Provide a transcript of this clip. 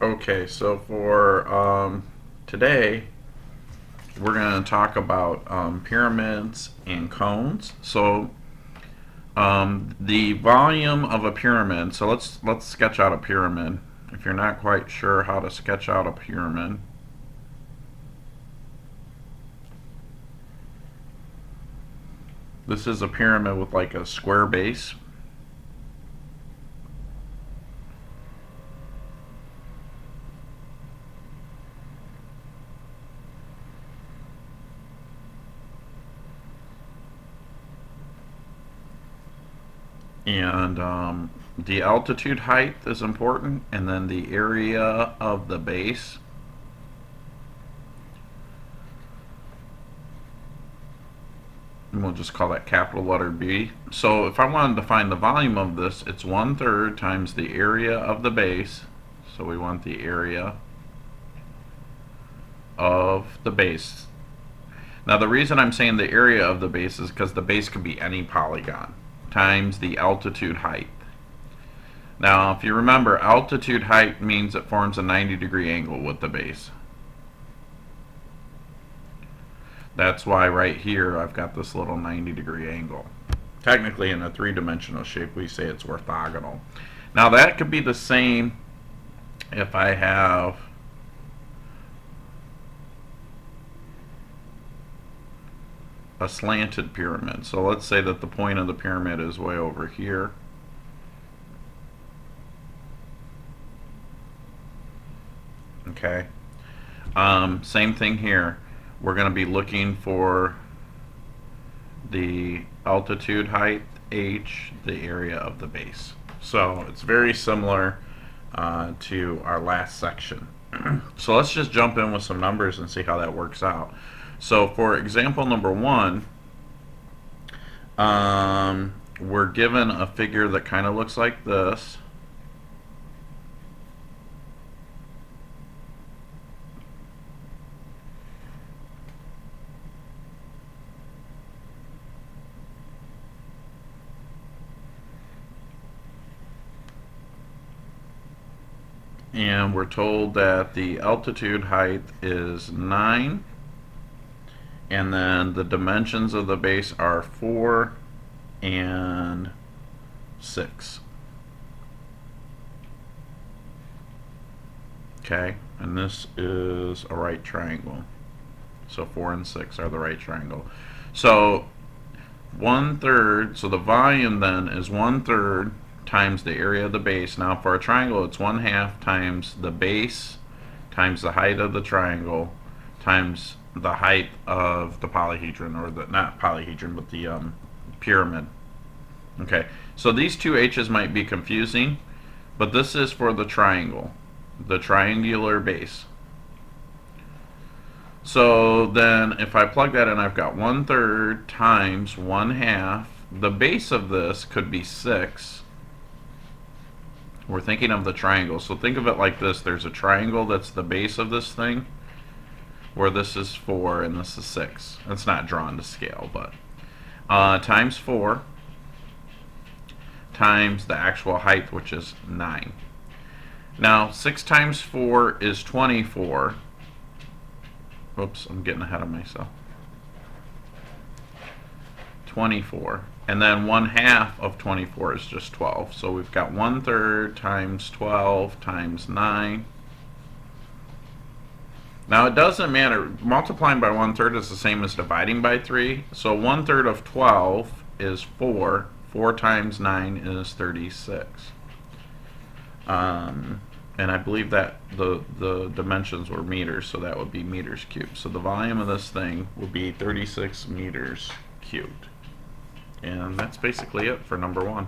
Okay, so for today, we're going to talk about pyramids and cones. So the volume of a pyramid. So let's sketch out a pyramid. If you're not quite sure how to sketch out a pyramid, this is a pyramid with like a square base. And the altitude height is important, and then the area of the base. And we'll just call that capital letter B. So if I wanted to find the volume of this, it's 1/3 times the area of the base. So we want the area of the base. Now the reason I'm saying the area of the base is because the base could be any polygon times the altitude height. Now if you remember, altitude height means it forms a 90-degree angle with the base. That's why right here I've got this little 90-degree angle. Technically in a three-dimensional shape we say it's orthogonal. Now that could be the same if I have a slanted pyramid. So let's say that the point of the pyramid is way over here. Okay. Same thing here. We're going to be looking for the altitude height, h, the area of the base. So it's very similar to our last section. So let's just jump in with some numbers and see how that works out. So for example number 1, we're given a figure that kind of looks like this. And we're told that the altitude height is 9, and then the dimensions of the base are 4 and 6. Okay, and this is a right triangle. So 4 and 6 are the right triangle. So 1/3, so the volume then is 1/3 times the area of the base. Now for a triangle it's 1/2 times the base times the height of the triangle times the height of the polyhedron, or the, not polyhedron, but the pyramid. Okay, so these two h's might be confusing, but this is for the triangle, the triangular base. So then if I plug that in, I've got 1/3 times 1/2. The base of this could be 6. We're thinking of the triangle, so think of it like this. There's a triangle that's the base of this thing, where this is 4 and this is 6. It's not drawn to scale, but times 4 times the actual height, which is 9. Now 6 times 4 is 24. Oops, I'm getting ahead of myself. 24. And then 1/2 of 24 is just 12. So we've got 1/3 times 12 times 9. Now it doesn't matter. Multiplying by 1/3 is the same as dividing by 3. So 1/3 of 12 is 4. 4 times 9 is 36. And I believe that the dimensions were meters, so that would be meters cubed. So the volume of this thing would be 36 meters cubed. And that's basically it for number 1.